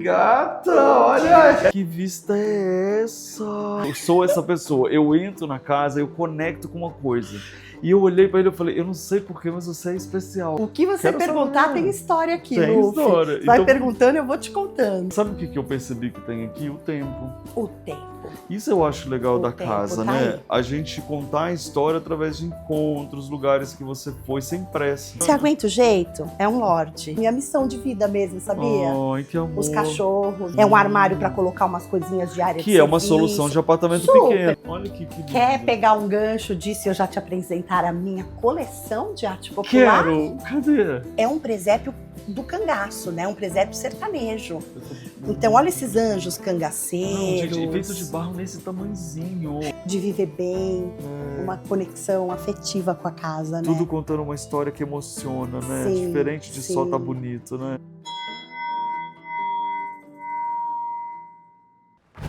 gata! Olha! Que vista é essa? Eu sou essa pessoa. Eu entro na casa, eu conecto com uma coisa. E eu olhei pra ele e falei, eu não sei porquê, mas você é especial. O que você perguntar tem história aqui, Tem Luffy. história. Você vai Então, perguntando, eu vou te contando. sabe o que eu percebi que tem aqui? O tempo. O tempo. Isso eu acho legal da tempo casa, tá né? aí. A gente contar a história através de encontros, lugares que você foi sem pressa. Você aguenta o jeito? É um lorde. Minha missão de vida mesmo, sabia? Ai, que amor. Os cachorros. É um armário pra colocar umas coisinhas de área de Que é uma serviço. solução de apartamento Super. pequeno. Olha que lindo. Quer pegar um gancho disso e eu já te apresentar a minha coleção de arte popular? Quero. Cadê? É um presépio do cangaço, né? Um presépio sertanejo. Então, olha esses anjos cangaceiros. Não, gente, feito de barro nesse tamanhozinho. De viver bem, uma conexão afetiva com a casa, né? Tudo contando uma história que emociona, né? Sim, Diferente de só sim. tá bonito, né?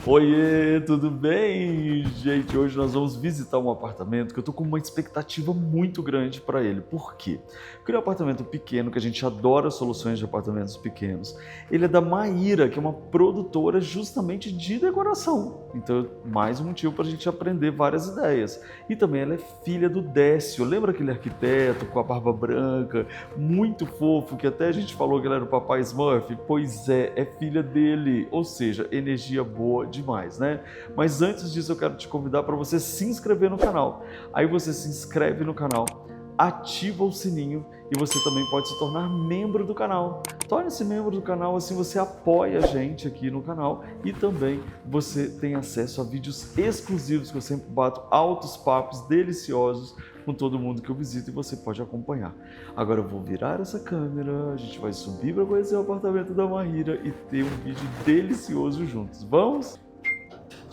Oiê, tudo bem? Gente, hoje nós vamos visitar um apartamento que eu tô com uma expectativa muito grande para ele. Por quê? Porque ele é um apartamento pequeno, que a gente adora soluções de apartamentos pequenos. Ele é da Maíra, que é uma produtora justamente de decoração. Então, mais um motivo para a gente aprender várias ideias. E também ela é filha do Décio. Lembra aquele arquiteto com a barba branca, muito fofo, que até a gente falou que ele era o papai Smurf? Pois é filha dele. Ou seja, energia boa demais, né? Mas antes disso eu quero te convidar para você se inscrever no canal. Aí você se inscreve no canal, ativa o sininho e você também pode se tornar membro do canal. Torne-se membro do canal, assim você apoia a gente aqui no canal e também você tem acesso a vídeos exclusivos que eu sempre bato altos papos deliciosos com todo mundo que eu visito e você pode acompanhar. Agora eu vou virar essa câmera, a gente vai subir para conhecer o apartamento da Maíra e ter um vídeo delicioso juntos. Vamos?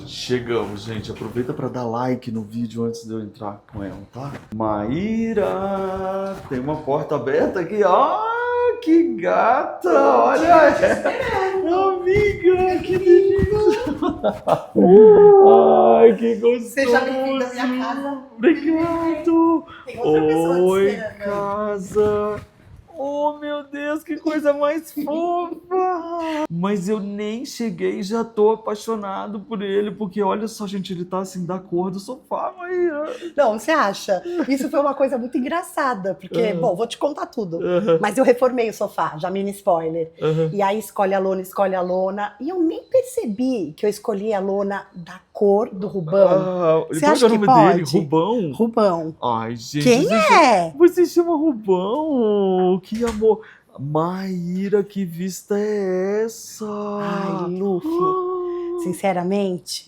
Chegamos, gente. Aproveita para dar like no vídeo antes de eu entrar com ela, tá? Maíra! Tem uma porta aberta aqui. Ah, que gata! Olha! Amiga, que delícia! Ai, que gostoso! Seja bem-vinda à minha casa. Obrigado! Tem outra pessoa te Oi, esperando. casa! Oh, meu Deus, que coisa mais fofa! Mas eu nem cheguei e já tô apaixonado por ele, porque olha só, gente, ele tá assim da cor do sofá, Maíra. Não, você acha? Isso foi uma coisa muito engraçada, porque, bom, vou te contar tudo. Mas eu reformei o sofá, já mini spoiler. E aí escolhe a lona, e eu nem percebi que eu escolhi a lona da cor do Rubão. Você acha Qual é o que nome dele? pode? Rubão? Rubão. Ai, gente. Quem é? Você chama Rubão? Que amor. Maíra, que vista é essa? Ai, Luffy. Sinceramente,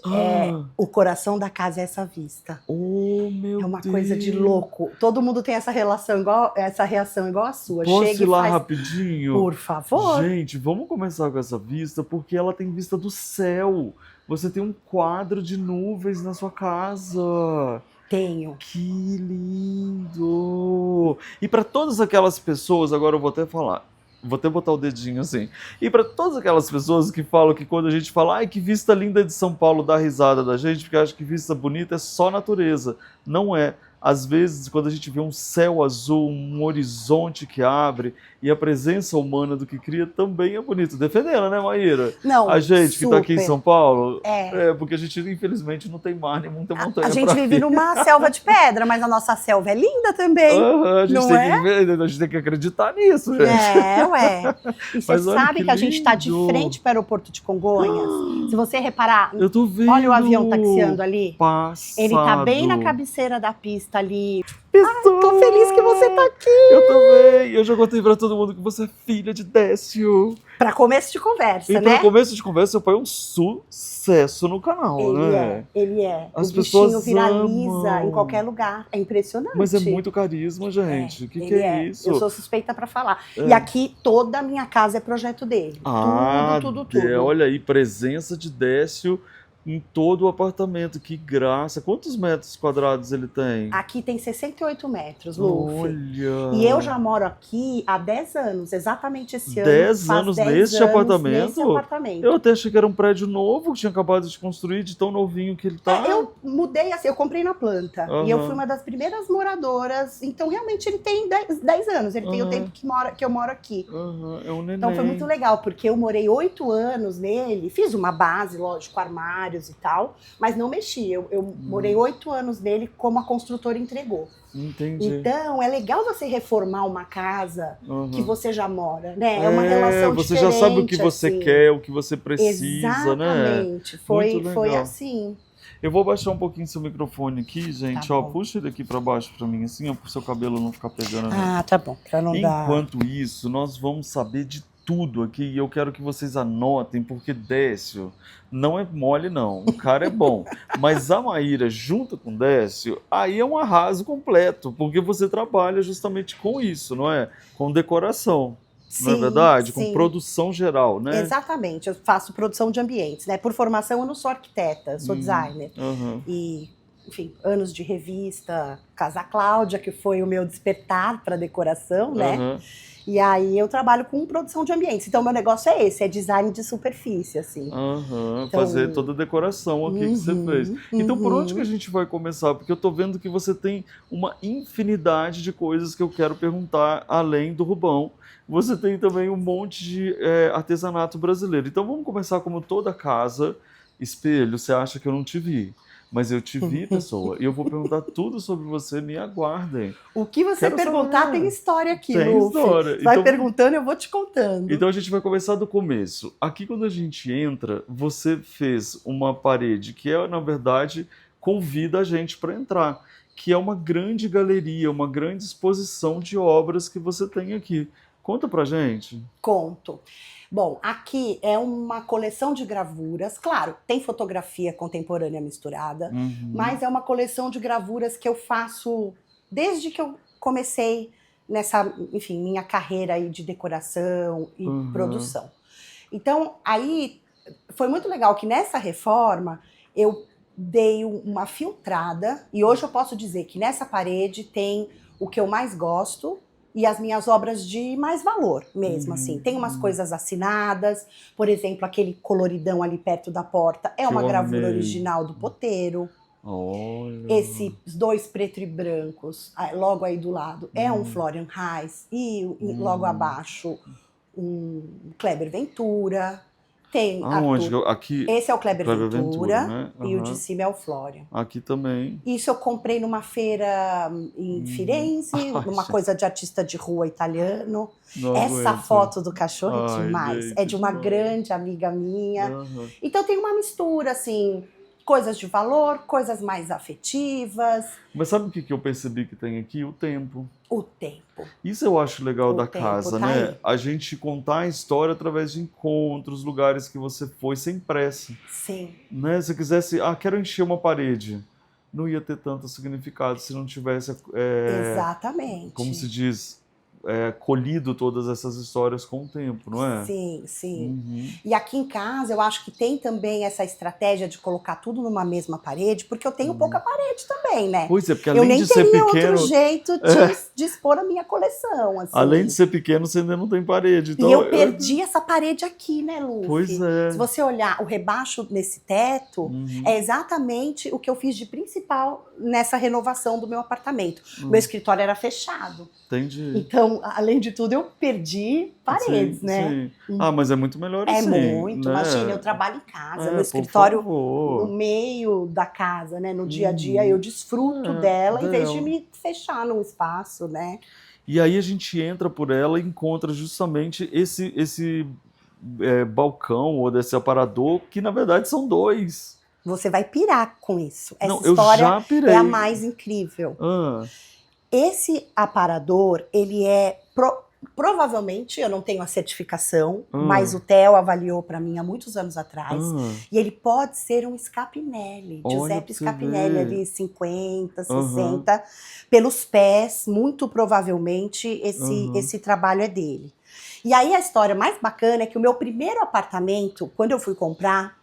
o coração da casa é essa vista. Oh, meu Deus. É uma coisa de louco. Todo mundo tem essa reação igual a sua. Posso Chega ir e lá faz... rapidinho? Por favor. Gente, vamos começar com essa vista, porque ela tem vista do céu. Você tem um quadro de nuvens na sua casa. Tenho. Que lindo! E para todas aquelas pessoas, agora eu vou até falar, vou até botar o dedinho assim. E para todas aquelas pessoas que falam que quando a gente fala, ai, que vista linda de São Paulo, dá risada da gente, porque acha que vista bonita é só natureza. Não é. Às vezes, quando a gente vê um céu azul, um horizonte que abre e a presença humana do que cria também é bonito. Defendendo, né, Maíra? Não, A gente que está aqui em São Paulo, porque a gente, infelizmente, não tem mar nem muita montanha. A gente vive numa selva de pedra, mas a nossa selva é linda também. A gente não tem é? que ver, a gente tem que acreditar nisso, gente. Ué. E você Mas olha sabe que que a gente está de lindo. frente para o aeroporto de Congonhas? Se você reparar, Eu tô vendo. olha o avião taxiando ali. Passado. Ele tá bem na cabeceira da pista ali. Pessoal, Tô feliz que você tá aqui. Eu também. Eu já contei pra todo mundo que você é filha de Décio. Para começo de conversa, E né? para começo de conversa, seu pai é um sucesso no canal, né? Ele é. As O bichinho pessoas viraliza amam. em qualquer lugar. É impressionante. Mas é muito carisma, gente. O que ele é isso? Eu sou suspeita para falar. E aqui toda a minha casa é projeto dele. Ah, tudo. olha aí, presença de Décio Em todo o apartamento, que graça. Quantos metros quadrados ele tem? Aqui tem 68 metros, Luffy. Olha! E eu já moro aqui há 10 anos, exatamente esse ano. 10 faz anos 10 nesse anos apartamento? nesse apartamento. Eu até achei que era um prédio novo que tinha acabado de construir, de tão novinho que ele tá. Eu mudei assim, eu comprei na planta. Aham. E eu fui uma das primeiras moradoras. Então, realmente, ele tem 10 anos. Ele tem o Aham. tempo que eu moro aqui. Aham, é um neném. Então foi muito legal, porque eu morei 8 anos nele, fiz uma base, lógico, armários e tal, mas não mexi. Eu morei 8 anos nele como a construtora entregou. Entendi. Então é legal você reformar uma casa Aham. que você já mora, né? É uma relação você diferente. já sabe o que você assim. quer, o que você precisa, né? Exatamente. Foi legal. assim. Eu vou baixar um pouquinho seu microfone aqui, gente. Tá Ó, bom. puxa ele aqui pra baixo pra mim, assim, ó, pro seu cabelo não ficar pegando. Tá bom. Pra não dar. Enquanto isso, nós vamos saber de tudo aqui e eu quero que vocês anotem, porque Décio não é mole, não. O cara é bom. Mas a Maíra, junto com o Décio, aí é um arraso completo, porque você trabalha justamente com isso, não é? Com decoração. Não é verdade? Com sim. produção geral, né? Exatamente. Eu faço produção de ambientes, né? Por formação, eu não sou arquiteta, sou designer. Aham. E, enfim, anos de revista, Casa Cláudia, que foi o meu despertar para decoração, né? Aham. E aí eu trabalho com produção de ambientes. Então, meu negócio é esse, é design de superfície, assim. Aham, Então- fazer toda a decoração aqui que você fez. Então, por onde que a gente vai começar? Porque eu tô vendo que você tem uma infinidade de coisas que eu quero perguntar além do Rubão. Você tem também um monte de artesanato brasileiro. Então, vamos começar como toda casa. Espelho, você acha que eu não te vi? Mas eu te vi, pessoa, e eu vou perguntar tudo sobre você, me aguardem. O que você Quero perguntar saber. tem história aqui, Tem Luffy. história. Vai Então- perguntando, eu vou te contando. Então a gente vai começar do começo. Aqui quando a gente entra, você fez uma parede que na verdade convida a gente para entrar, que é uma grande galeria, uma grande exposição de obras que você tem aqui. Conta pra gente. Conto. Bom, aqui é uma coleção de gravuras. Claro, tem fotografia contemporânea misturada, Uhum. mas é uma coleção de gravuras que eu faço desde que eu comecei nessa, enfim, minha carreira aí de decoração e produção. Então, aí foi muito legal que nessa reforma eu dei uma filtrada e hoje eu posso dizer que nessa parede tem o que eu mais gosto e as minhas obras de mais valor mesmo, assim. Tem umas coisas assinadas, por exemplo, aquele coloridão ali perto da porta é Que uma eu gravura amei. original do Poteiro. Olha. Esses 2 preto e brancos, logo aí do lado, é um Florian Heiss e logo abaixo um Kleber Ventura. Tem Aonde? Arthur. Aqui. Esse é o Kleber Ventura, né? e o Aham. de cima é o Florian. Aqui também. Isso eu comprei numa feira em Firenze, Ai, numa gente. coisa de artista de rua italiano. Não Essa aguento. foto do cachorro é Ai, demais. gente, É de uma demais. grande amiga minha. Aham. Então tem uma mistura, assim, coisas de valor, coisas mais afetivas, Mas sabe o que eu percebi que tem aqui? O tempo. o tempo. Isso eu acho legal O da tempo casa, tá né? aí. A gente contar a história através de encontros, lugares que você foi sem pressa, Sim, né? Se eu quisesse, quero encher uma parede, não ia ter tanto significado se não tivesse, exatamente. como se diz, colhido todas essas histórias com o tempo, não é? Sim, sim. Uhum. E aqui em casa eu acho que tem também essa estratégia de colocar tudo numa mesma parede, porque eu tenho pouca parede também, né? Pois é, porque Eu além nem de ser teria pequeno, outro jeito de expor a minha coleção, assim. além de ser pequeno, você ainda não tem parede. Então, E eu perdi essa parede aqui, né, Luffy? Pois é. Se você olhar o rebaixo nesse teto, Uhum. é exatamente o que eu fiz de principal nessa renovação do meu apartamento. Uhum. Meu escritório era fechado. Entendi. Então, além de tudo, eu perdi paredes, Sim, né? sim. Mas é muito melhor É assim. muito. né? Imagina, eu trabalho em casa, meu por escritório favor. no meio da casa, né? No dia a dia, eu desfruto dela em vez de me fechar num espaço, né? E aí a gente entra por ela e encontra justamente esse balcão ou desse aparador, que na verdade são 2. Você vai pirar com isso. Essa Não, eu história já pirei. é a mais incrível. Ah, Esse aparador, ele é provavelmente, eu não tenho a certificação, mas o Theo avaliou para mim há muitos anos atrás, e ele pode ser um Scapinelli, Olha Giuseppe pra você Scapinelli, ver. ali 50, 60, pelos pés, muito provavelmente esse trabalho é dele. E aí a história mais bacana é que o meu primeiro apartamento, quando eu fui comprar,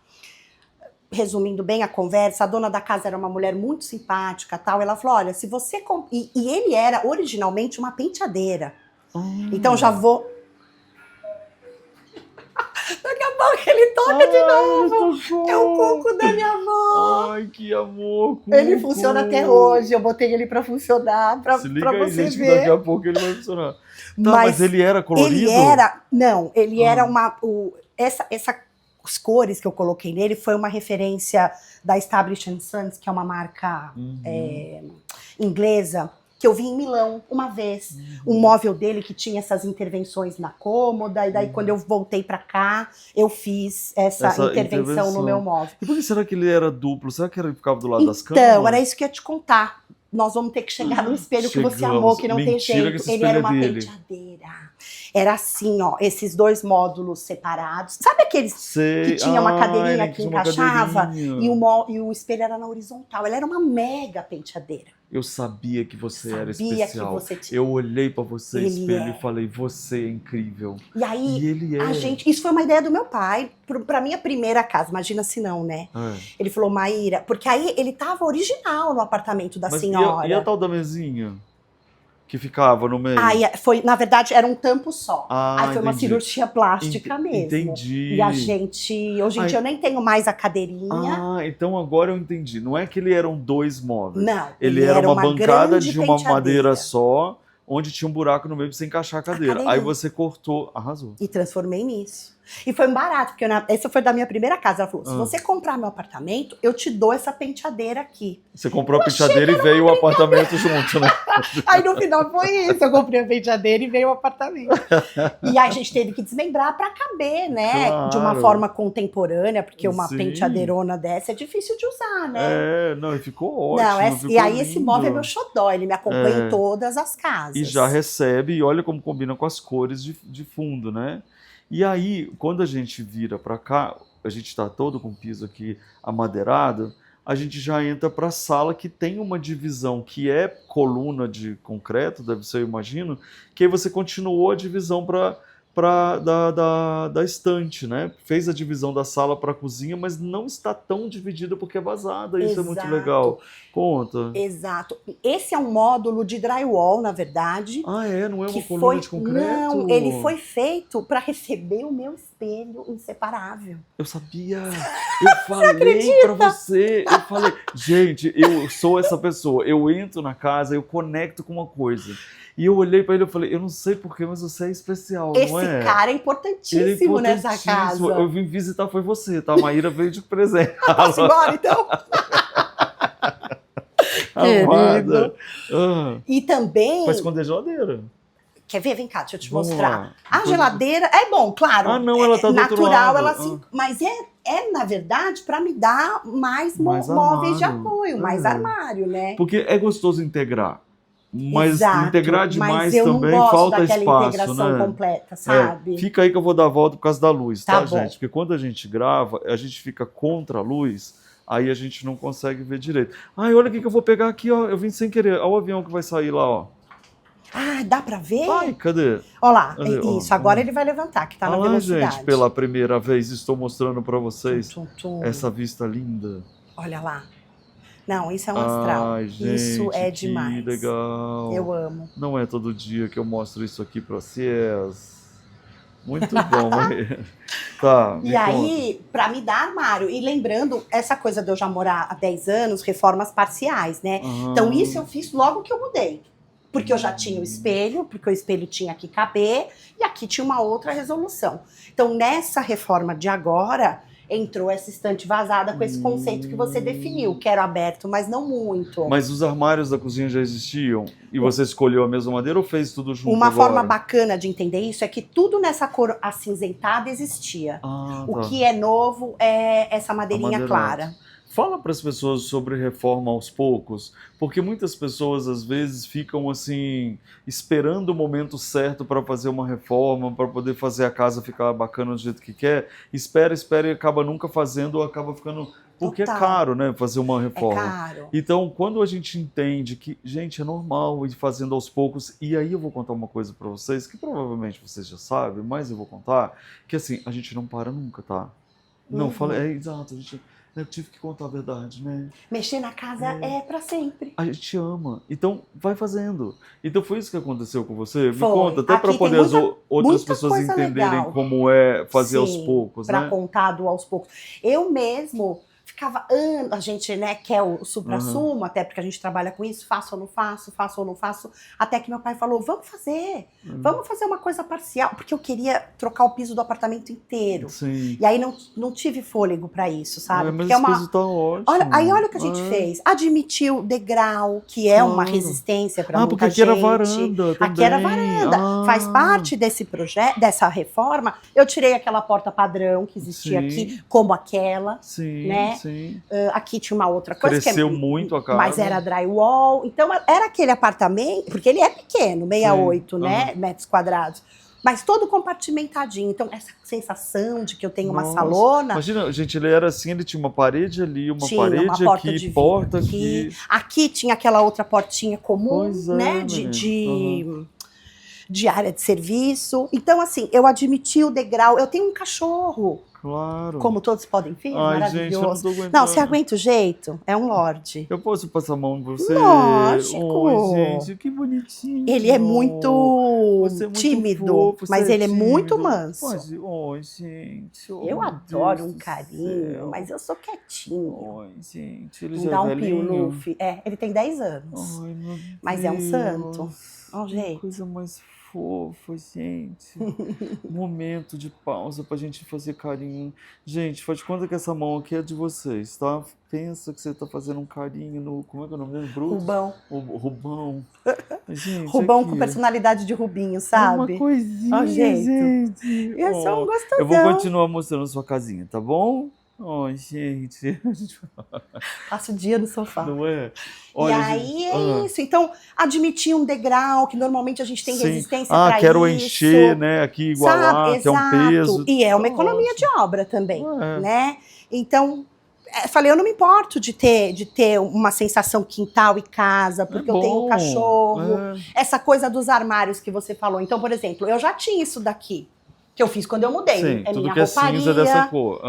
resumindo bem a conversa, a dona da casa era uma mulher muito simpática, tal. Ela falou, olha, se você... E ele era originalmente uma penteadeira. Então já vou... Daqui a pouco ele toca de novo. É o cuco da minha avó. Ai, que amor. Cuco. Ele funciona até hoje. Eu botei ele pra funcionar, pra Se liga pra aí, você gente, que ver. daqui a pouco ele vai funcionar. Tá, mas ele era colorido? Ele era... Não, ele era uma... As cores que eu coloquei nele foi uma referência da Establish Sons, que é uma marca inglesa, que eu vi em Milão uma vez. Um móvel dele que tinha essas intervenções na cômoda, e daí quando eu voltei pra cá, eu fiz essa intervenção no meu móvel. E por que será que ele era duplo? Será que ele ficava do lado das camas? Então, era isso que eu ia te contar. Nós vamos ter que chegar no espelho que você amou, que não tem jeito. Ele era uma penteadeira. Era assim, ó, esses dois módulos separados. Sabe aqueles que tinha uma cadeirinha que encaixava? E o espelho era na horizontal. Ela era uma mega penteadeira. Eu sabia que você era especial. Que você tinha... Eu olhei pra você no espelho é. e falei, você é incrível. E aí, e ele é. Isso foi uma ideia do meu pai, pra minha primeira casa. Imagina se não, né? Ele falou, Maíra, porque aí ele tava original no apartamento da senhora. E a tal da mesinha? Que ficava no meio? Foi, na verdade, era um tampo só. Aí foi entendi. uma cirurgia plástica mesmo. Entendi. E a gente... Hoje em dia eu nem tenho mais a cadeirinha. Então agora eu entendi. Não é que ele eram dois móveis. Não. Ele era uma bancada de uma madeira só, onde tinha um buraco no meio pra você encaixar a cadeira. Aí você cortou, arrasou. E transformei nisso. E foi barato, porque essa foi da minha primeira casa. Ela falou, se você comprar meu apartamento, eu te dou essa penteadeira aqui. Você comprou a penteadeira e veio o apartamento junto, né? Aí no final foi isso, eu comprei a penteadeira e veio o apartamento. E aí a gente teve que desmembrar pra caber, né? Claro. De uma forma contemporânea, porque uma penteadeirona dessa é difícil de usar, né? Não, e ficou ótimo. E aí esse móvel é meu xodó, ele me acompanha em todas as casas. E já recebe, e olha como combina com as cores de fundo, né? E aí, quando a gente vira para cá, a gente está todo com o piso aqui amadeirado, a gente já entra para a sala que tem uma divisão que é coluna de concreto, deve ser, eu imagino, que aí você continuou a divisão da estante, né? Fez a divisão da sala para a cozinha, mas não está tão dividida porque é vazada. Isso é muito legal. Conta. Exato. Esse é um módulo de drywall, na verdade. Não é uma coluna de concreto? Não, ele foi feito para receber o meu espelho inseparável. Eu sabia. Eu falei para você. Eu falei, gente, eu sou essa pessoa. Eu entro na casa, eu conecto com uma coisa. E eu olhei pra ele e falei, eu não sei porquê, mas você é especial, não é? Esse cara é importantíssimo nessa casa. Eu vim visitar, foi você, tá? A Maíra veio de presente. Posso ir embora, então? Amada. E também... Vai esconder a geladeira. Quer ver? Vem cá, deixa eu te mostrar. A geladeira é bom, claro. Não, ela tá do outro natural, lado. Ela assim, mas na verdade, para me dar mais móveis de apoio, mais armário, né? Porque é gostoso integrar. Mas integrar demais eu também não gosto falta daquela espaço, integração né? completa, sabe? Fica aí que eu vou dar a volta por causa da luz, tá, bom. gente? Porque quando a gente grava, a gente fica contra a luz, aí a gente não consegue ver direito. Ai, olha o que eu vou pegar aqui, ó. Eu vim sem querer. Olha o avião que vai sair lá, ó. Ah, dá pra ver? Ai, cadê? Olha lá, isso. Agora ele vai levantar, que tá na velocidade. Gente, pela primeira vez estou mostrando pra vocês essa vista linda. Olha lá. Não, isso é um astral. Ai, gente, isso é demais. Que legal. Eu amo. Não é todo dia que eu mostro isso aqui pra vocês. Muito bom. Tá, e aí, para me dar armário. E lembrando, essa coisa de eu já morar há 10 anos, reformas parciais, né? Então isso eu fiz logo que eu mudei. Porque eu já tinha o espelho, porque o espelho tinha que caber, e aqui tinha uma outra resolução. Então nessa reforma de agora... entrou essa estante vazada com esse conceito que você definiu. Quero aberto, mas não muito. Mas os armários da cozinha já existiam? E você escolheu a mesma madeira ou fez tudo junto Uma agora? forma bacana de entender isso é que tudo nessa cor acinzentada existia. O que é novo é essa madeirinha clara. Fala para as pessoas sobre reforma aos poucos, porque muitas pessoas às vezes ficam assim, esperando o momento certo para fazer uma reforma, para poder fazer a casa ficar bacana do jeito que quer, espera e acaba nunca fazendo, ou acaba ficando... Porque é caro, né, fazer uma reforma. É caro. Então, quando a gente entende que, gente, é normal ir fazendo aos poucos, e aí eu vou contar uma coisa para vocês, que provavelmente vocês já sabem, mas eu vou contar, que assim, a gente não para nunca, tá? Não, falei, exato, eu tive que contar a verdade, né? Mexer na casa é pra sempre. A gente ama, então vai fazendo. Então foi isso que aconteceu com você? Me Foi. conta, até para Aqui poder tem outras muita pessoas coisa entenderem legal. como é fazer aos Sim, poucos, pra né? contar do aos poucos. Eu mesmo ficava anos, a gente, né, quer o supra-sumo, até porque a gente trabalha com isso, faço ou não faço, faço ou não faço, até que meu pai falou, vamos fazer uma coisa parcial, porque eu queria trocar o piso do apartamento inteiro. Sim. E aí não tive fôlego pra isso, sabe? Mas porque esse piso tá ótimo. Olha o que a gente fez. Admitiu degrau, que é uma resistência para muita gente. Porque aqui era varanda também. Aqui era varanda. Faz parte desse projeto, dessa reforma. Eu tirei aquela porta padrão que existia aqui, como aquela. Sim, né? sim. Aqui tinha uma outra coisa. Cresceu muito a casa. Mas era drywall. Então era aquele apartamento, porque ele é pequeno, 68, né? Metros quadrados. Mas todo compartimentadinho. Então, essa sensação de que eu tenho uma salona... Imagina, gente, ele era assim, ele tinha uma parede ali, uma tinha parede uma porta aqui, de porta aqui. aqui. Aqui tinha aquela outra portinha comum, Pois é, né? De área de serviço. Então, assim, eu admiti o degrau. Eu tenho um cachorro. Claro. Como todos podem ver, Ai, gente, eu não tô aguentando. Não, você aguenta o jeito? É um lorde. Eu posso passar a mão em você? Lógico. Oi, gente, que bonitinho. Ele é muito tímido, fofo, mas ele é tímido. muito manso. Oi, gente. Eu adoro um carinho, mas eu sou quietinho. Oi, gente. Ele Não já dá é um velhinho? piu-luf. Ele tem 10 anos. Ai, meu Mas Deus. é um santo. Olha o Que jeito. coisa mais fofa, gente. Momento de pausa pra gente fazer carinho. Gente, faz de conta que essa mão aqui é de vocês, tá? Pensa que você tá fazendo um carinho no... Como é que é o nome dele? Bruce? Rubão. Rubão. Gente, Rubão aqui. com personalidade de Rubinho, sabe? Uma coisinha, Olha o jeito. gente. E é só um gostosão. Eu vou continuar mostrando a sua casinha, tá bom? Oh, gente. Passa o dia no sofá. Não é? Olha, e aí é isso. Então, admitir um degrau, que normalmente a gente tem resistência para isso. Quero encher, né? Aqui igualar, sabe? que é um peso. E é uma economia de obra também, né? Então, falei, eu não me importo de ter uma sensação quintal e casa, porque eu tenho um cachorro. Essa coisa dos armários que você falou. Então, por exemplo, eu já tinha isso daqui. Que eu fiz quando eu mudei. Sim, é tudo minha que rouparia. É cinza dessa cor.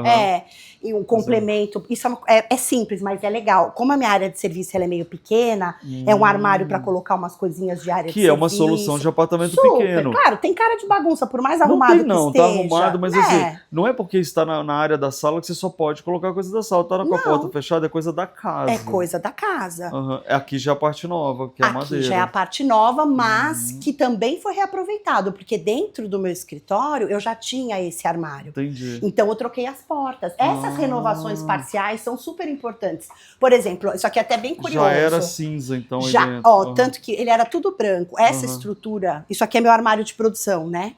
E um complemento. Isso é simples, mas é legal. Como a minha área de serviço ela é meio pequena, é um armário para colocar umas coisinhas de área de serviço. Que é uma solução de apartamento pequeno. Claro, tem cara de bagunça, por mais arrumado que esteja. Não, tá arrumado, mas assim, não é porque está na área da sala que você só pode colocar coisa da sala. Tá com a porta fechada, é coisa da casa. É coisa da casa. Aqui já é a parte nova, que é a madeira. Aqui já é a parte nova, mas que também foi reaproveitado, porque dentro do meu escritório eu já tinha esse armário. Entendi. Então eu troquei as portas. Essas renovações parciais são super importantes. Por exemplo, isso aqui é até bem curioso. Já era cinza, então. Já, tanto que ele era tudo branco. Essa estrutura, isso aqui é meu armário de produção, né?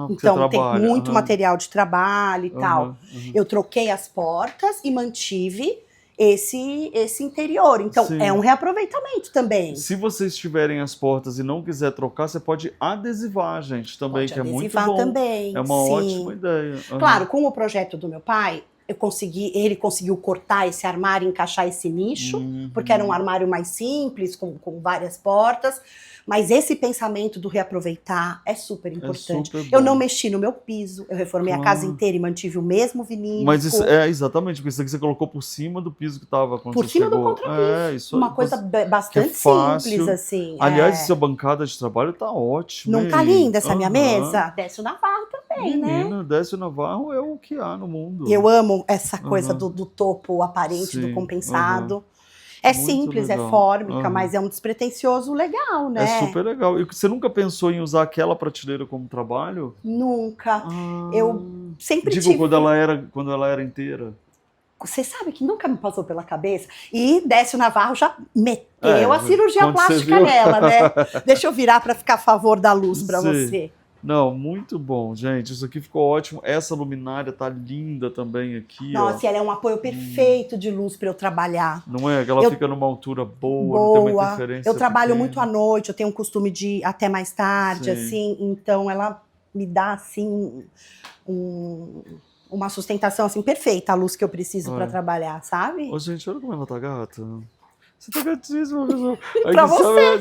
Então tem muito material de trabalho e tal. Eu troquei as portas e mantive esse interior. Então, é um reaproveitamento também. Se vocês tiverem as portas e não quiser trocar, você pode adesivar, gente, também, que é muito bom. Também. É uma ótima ideia. Claro, com o projeto do meu pai, ele conseguiu cortar esse armário e encaixar esse nicho, porque era um armário mais simples, com várias portas. Mas esse pensamento do reaproveitar é super importante. Eu não mexi no meu piso, eu reformei a casa inteira e mantive o mesmo vinílico. Mas isso exatamente, porque isso aqui você colocou por cima do piso que estava quando por você chegou. Por cima do contrapiso. Uma coisa bastante simples, assim. Aliás, essa bancada de trabalho tá ótima. Não tá linda essa minha mesa? Décio Navarro também, Menina, né? Décio Navarro é o que há no mundo. Eu amo essa coisa do topo aparente, do compensado. É muito simples, legal. É fórmica, mas é um despretensioso legal, né? É super legal. E você nunca pensou em usar aquela prateleira como trabalho? Nunca. Eu sempre tive... Digo, quando ela era inteira. Você sabe que nunca me passou pela cabeça? E Décio Navarro já meteu a cirurgia plástica nela, né? Deixa eu virar para ficar a favor da luz para você. Não, muito bom, gente. Isso aqui ficou ótimo. Essa luminária tá linda também aqui. Nossa, ela é um apoio perfeito de luz para eu trabalhar. Não é? Ela fica numa altura boa, não tem uma interferência. Eu trabalho muito à noite, eu tenho um costume de ir até mais tarde, assim. Então, ela me dá, assim, uma sustentação, assim, perfeita, a luz que eu preciso para trabalhar, sabe? Ô, gente, olha como ela tá gata. Você tá gatíssima, pessoal.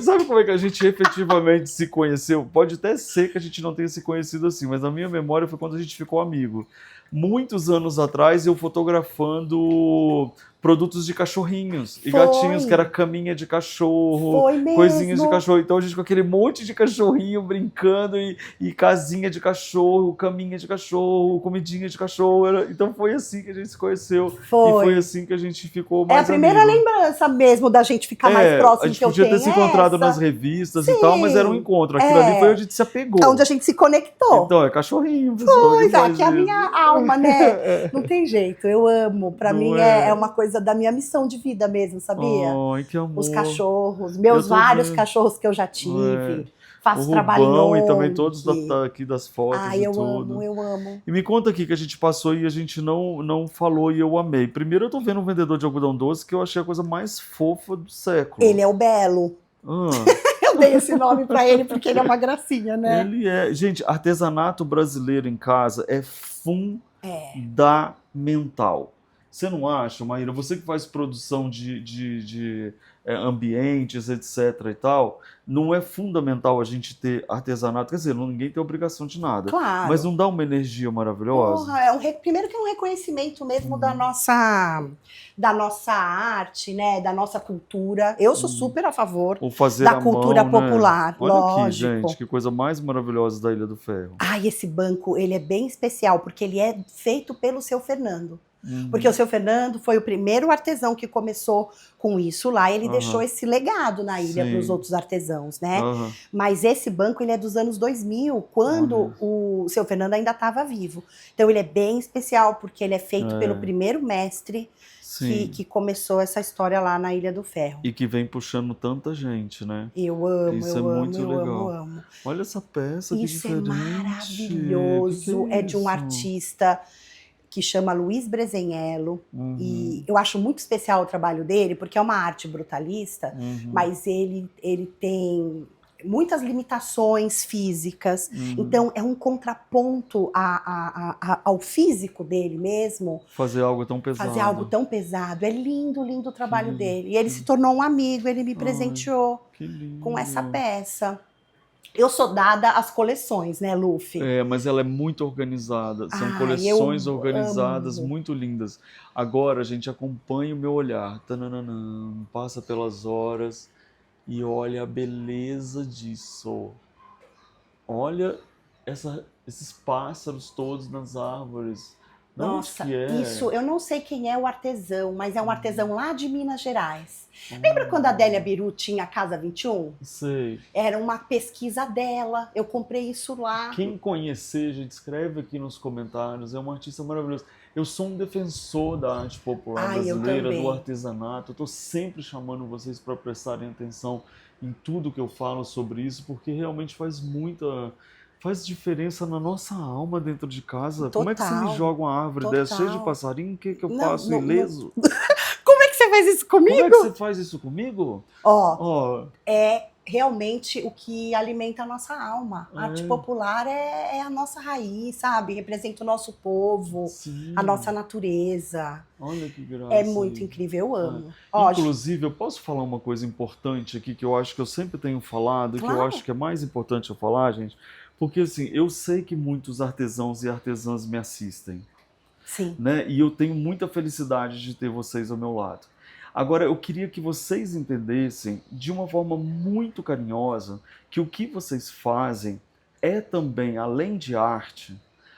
Sabe como é que a gente efetivamente se conheceu? Pode até ser que a gente não tenha se conhecido assim, mas a minha memória foi quando a gente ficou amigo. muitos anos atrás, eu fotografando produtos de cachorrinhos e gatinhos, que era caminha de cachorro, coisinhas de cachorro. Então a gente com aquele monte de cachorrinho brincando e casinha de cachorro, caminha de cachorro, comidinha de cachorro. Então foi assim que a gente se conheceu. E foi assim que a gente ficou mais a primeira lembrança mesmo da gente ficar mais próximo. A gente podia ter se encontrado nas revistas e tal, mas era um encontro. Aquilo ali foi onde a gente se apegou. É onde a gente se conectou. Então, é cachorrinho. Pois é, que é a minha alma, né? Não tem jeito, eu amo. Pra mim é uma coisa da minha missão de vida mesmo, sabia? Ai, que amor. Os cachorros, meus vários cachorros que eu já tive. Faço trabalho em ONG. E também todos aqui das fotos e tudo. Eu amo. E me conta aqui que a gente passou e a gente não falou e eu amei. Primeiro eu tô vendo um vendedor de algodão doce que eu achei a coisa mais fofa do século. Ele é o Belo. Eu dei esse nome pra ele porque ele é uma gracinha, né? Ele é. Gente, artesanato brasileiro em casa é fundamental. Você não acha, Maíra? Você que faz produção de ambientes, etc. e tal, não é fundamental a gente ter artesanato? Quer dizer, ninguém tem obrigação de nada. Claro. Mas não dá uma energia maravilhosa? Porra, primeiro que é um reconhecimento mesmo da nossa arte, né? Da nossa cultura. Eu sou super a favor da cultura popular. Né? Olha lógico. Aqui, gente, que coisa mais maravilhosa da Ilha do Ferro. Ai, esse banco, ele é bem especial, porque ele é feito pelo Seu Fernando. Porque o Seu Fernando foi o primeiro artesão que começou com isso lá, ele deixou esse legado na ilha para os outros artesãos, né? Mas esse banco, ele é dos anos 2000, quando o Seu Fernando ainda estava vivo. Então ele é bem especial, porque ele é feito pelo primeiro mestre que começou essa história lá na Ilha do Ferro. E que vem puxando tanta gente, né? Eu amo, isso eu é amo, muito eu legal. amo. Olha essa peça, que isso diferente. É maravilhoso, é de um artista que chama Luiz Bresenhello, e eu acho muito especial o trabalho dele, porque é uma arte brutalista, mas ele tem muitas limitações físicas, então é um contraponto ao físico dele mesmo. Fazer algo tão pesado. É lindo, lindo o trabalho dele. E ele se tornou um amigo, ele me presenteou com essa peça. Eu sou dada às coleções, né, Luffy? Mas ela é muito organizada. São coleções organizadas, muito lindas. Agora, a gente acompanha o meu olhar. Tananana, passa pelas horas e olha a beleza disso. Olha esses pássaros todos nas árvores. Nossa, isso, eu não sei quem é o artesão, mas é um artesão lá de Minas Gerais. Lembra quando a Adélia Biru tinha a Casa 21? Sei. Era uma pesquisa dela, eu comprei isso lá. Quem conhecer, gente, escreve aqui nos comentários, é uma artista maravilhosa. Eu sou um defensor da arte popular brasileira, do artesanato. Eu estou sempre chamando vocês para prestarem atenção em tudo que eu falo sobre isso, porque realmente faz diferença na nossa alma dentro de casa. Total. Como é que você me joga uma árvore dessa cheia de passarinho? O que eu faço ileso? Como é que você faz isso comigo? Como é que você faz isso comigo? É realmente o que alimenta a nossa alma. A arte popular é a nossa raiz, sabe? Representa o nosso povo, a nossa natureza. Olha que graça. É muito incrível, eu amo. Inclusive, eu posso falar uma coisa importante aqui, que eu acho que eu sempre tenho falado, que eu acho que é mais importante eu falar, gente, porque assim, eu sei que muitos artesãos e artesãs me assistem. Sim. Né? E eu tenho muita felicidade de ter vocês ao meu lado. Agora, eu queria que vocês entendessem, de uma forma muito carinhosa, que o que vocês fazem é também, além de arte,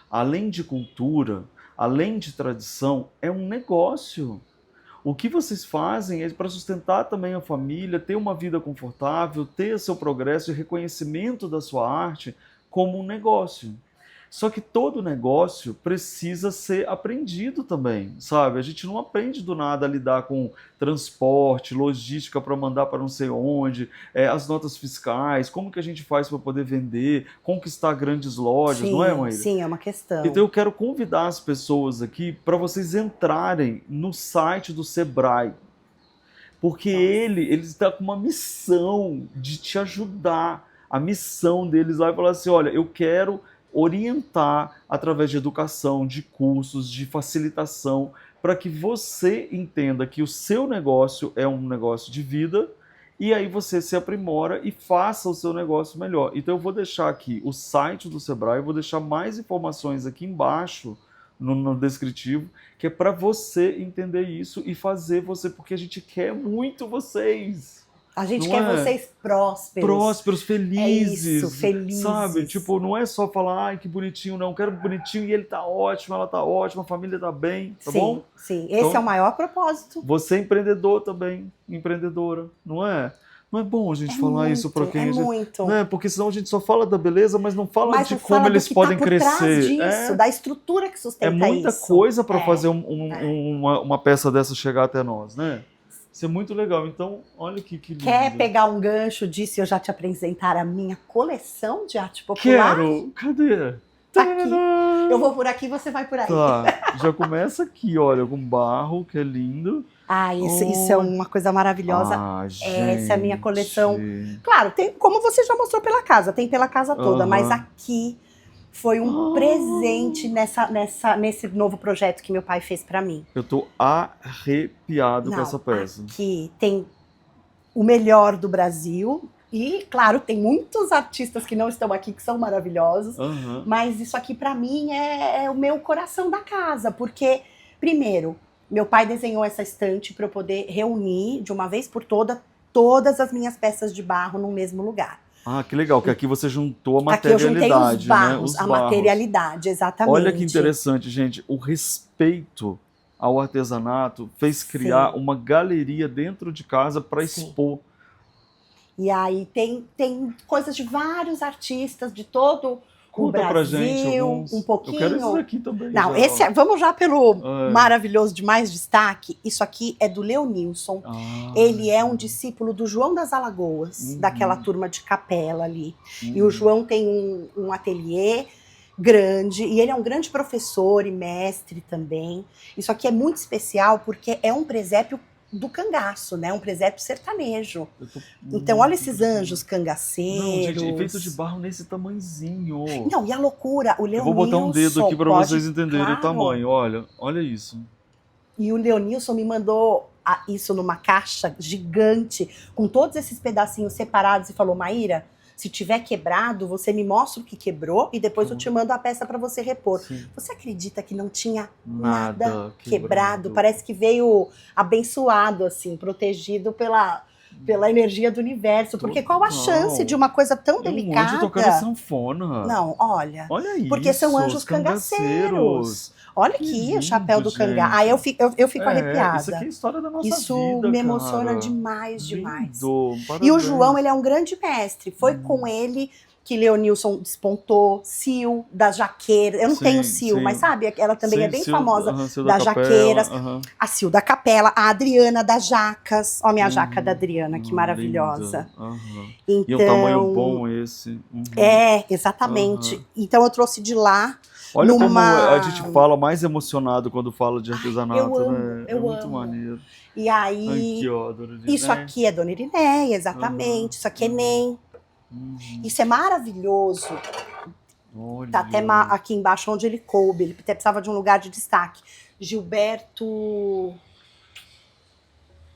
além de cultura, além de tradição, é um negócio. O que vocês fazem é para sustentar também a família, ter uma vida confortável, ter seu progresso e reconhecimento da sua arte como um negócio. Só que todo negócio precisa ser aprendido também, sabe? A gente não aprende do nada a lidar com transporte, logística para mandar para não sei onde, as notas fiscais, como que a gente faz para poder vender, conquistar grandes lojas, não é, Maíra? Sim, é uma questão. Então eu quero convidar as pessoas aqui para vocês entrarem no site do Sebrae, porque ele está com uma missão de te ajudar. A missão deles lá é falar assim, olha, eu quero orientar através de educação, de cursos, de facilitação, para que você entenda que o seu negócio é um negócio de vida e aí você se aprimora e faça o seu negócio melhor. Então eu vou deixar aqui o site do Sebrae, eu vou deixar mais informações aqui embaixo no descritivo, que é para você entender isso e fazer você, porque a gente quer muito vocês. A gente Não quer é? vocês prósperos. Prósperos, felizes. É isso, felizes. Sabe? Tipo, não é só falar, ai, que bonitinho, não. Eu quero bonitinho e ele tá ótimo, ela tá ótima, a família tá bem, tá sim, bom? Sim, esse Então, é o maior propósito. Você é empreendedor também, empreendedora, não é? Não é bom a gente falar muito, isso para quem a gente... muito. Né? Porque senão a gente só fala da beleza, mas não fala Mas de não como fala do eles que podem tá por crescer. trás disso, da estrutura que sustenta isso. É muita coisa para fazer É. uma peça dessa chegar até nós, né? Isso é muito legal. Então, olha que lindo. Quer pegar um gancho disso e eu já te apresentar a minha coleção de arte popular? Quero! Cadê? Tá aqui. Eu vou por aqui, você vai por aí. Tá, já começa aqui, olha, com barro, que é lindo. Ah, isso é uma coisa maravilhosa. Essa é a minha coleção. Claro, tem, como você já mostrou pela casa, tem pela casa toda, mas aqui foi um presente nesse novo projeto que meu pai fez para mim. Eu tô arrepiado com essa peça. Aqui tem o melhor do Brasil. E, claro, tem muitos artistas que não estão aqui, que são maravilhosos. Mas isso aqui, para mim, é o meu coração da casa. Porque, primeiro, meu pai desenhou essa estante para eu poder reunir, de uma vez por todas as minhas peças de barro no mesmo lugar. Ah, que legal, que aqui você juntou a materialidade, aqui eu juntei os barros, né? A materialidade, exatamente. Olha que interessante, gente. O respeito ao artesanato fez criar uma galeria dentro de casa para expor. E aí tem coisas de vários artistas de todo o Brasil, pra gente alguns. Um pouquinho. Eu quero esses aqui também. Não, vamos já pelo maravilhoso de mais destaque. Isso aqui é do Leonilson. Ele é um discípulo do João das Alagoas, daquela turma de capela ali. E o João tem um ateliê grande, e ele é um grande professor e mestre também. Isso aqui é muito especial porque é um presépio do cangaço, né? Um presépio sertanejo. Então, olha esses anjos cangaceiros. Não, gente, feito de barro nesse tamanhozinho. Não, e a loucura, o Leonilson... Eu vou botar um dedo aqui para vocês entenderem o tamanho, olha isso. E o Leonilson me mandou isso numa caixa gigante, com todos esses pedacinhos separados, e falou, Maíra, se tiver quebrado, você me mostra o que quebrou e depois eu te mando a peça para você repor. Sim. Você acredita que não tinha nada quebrado? Parece que veio abençoado, assim, protegido pela energia do universo. Porque qual a chance de uma coisa tão delicada? Um anjo tocando sanfona. Não, olha isso. Porque são anjos cangaceiros. Olha aqui o chapéu do cangá. Aí eu fico arrepiada. Isso aqui é a história da nossa vida, Isso me emociona demais. Lindo, e o João, ele é um grande mestre. Foi com ele que Leonilson despontou, Sil, das Jaqueiras. Eu não tenho Sil, mas sabe, ela também é bem famosa, das Jaqueiras. A Sil da Capela, a Adriana das Jacas. Ó, minha jaca da Adriana, que maravilhosa. Então, e um tamanho bom esse. Exatamente. Então eu trouxe de lá. Olha como a gente fala mais emocionado quando fala de artesanato, eu amo, né? É muito maneiro. E aí, aqui, ó, Dona Irineia. Isso aqui é Dona Irineia, exatamente. Isso aqui é NEM. Isso é maravilhoso. Olha. Tá até aqui embaixo onde ele coube. Ele até precisava de um lugar de destaque. Gilberto...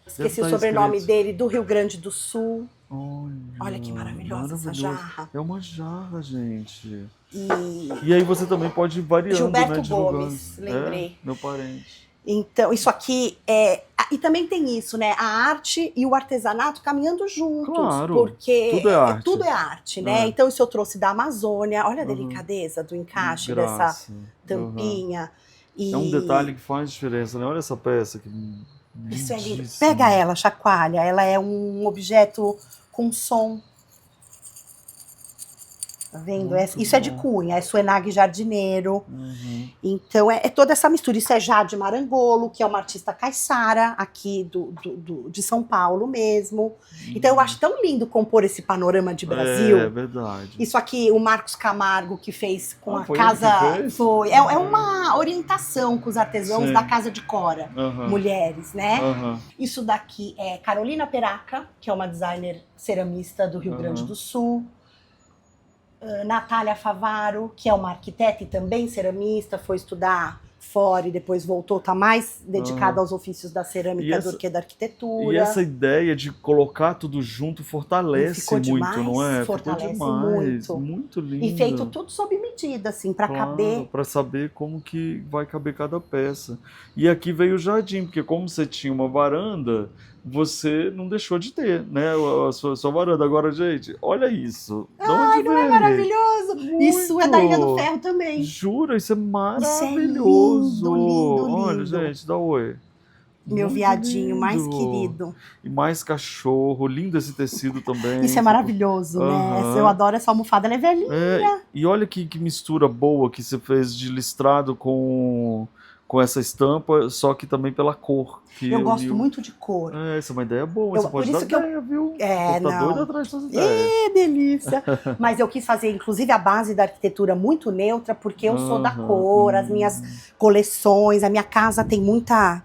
Esqueci o sobrenome dele, do Rio Grande do Sul. Olha que maravilhosa essa jarra. É uma jarra, gente. E aí você também pode ir variando, Gilberto né? Gomes, lembrei. Meu parente. Então, isso aqui é... E também tem isso, né? A arte e o artesanato caminhando juntos. Claro, porque tudo é arte, né? Então, isso eu trouxe da Amazônia. Olha a delicadeza do encaixe dessa tampinha. É um detalhe que faz diferença, né? Olha essa peça que... Isso é lindo. Pega ela, chacoalha. Ela é um objeto com som. Tá vendo? Isso é de cunha, é Suenag Jardineiro. Então é toda essa mistura. Isso é Jade Marangolo, que é uma artista caiçara aqui de São Paulo mesmo. Então eu acho tão lindo compor esse panorama de Brasil. É verdade. Isso aqui, o Marcos Camargo, que fez com a casa. Foi. É uma orientação com os artesãos da Casa de Cora, mulheres, né? Isso daqui é Carolina Peraca, que é uma designer ceramista do Rio Grande do Sul. Natália Favaro, que é uma arquiteta e também ceramista, foi estudar fora e depois voltou, tá mais dedicado aos ofícios da cerâmica do que da arquitetura. E essa ideia de colocar tudo junto fortalece muito, demais, não é? Fortalece ficou demais, muito. Muito lindo. E feito tudo sob medida, assim, para caber. Para saber como que vai caber cada peça. E aqui veio o jardim, porque como você tinha uma varanda, você não deixou de ter, né? A sua varanda. Agora, gente, olha isso. Ai, não é maravilhoso? Muito. Isso é da Ilha do Ferro também. Jura? Isso é maravilhoso. Isso é lindo, lindo, lindo. Olha, gente, dá oi. Meu Muito viadinho lindo. mais querido. E mais cachorro. Lindo esse tecido também. Isso é maravilhoso, né? Eu adoro essa almofada, ela é velhinha. E olha que mistura boa que você fez de listrado com essa estampa, só que também pela cor. Eu gosto muito de cor. Essa é uma ideia boa, você pode dar ideia, viu? Tá doido atrás dessas ideias. Delícia! Mas eu quis fazer, inclusive, a base da arquitetura muito neutra, porque eu sou da cor, as minhas coleções, a minha casa tem muita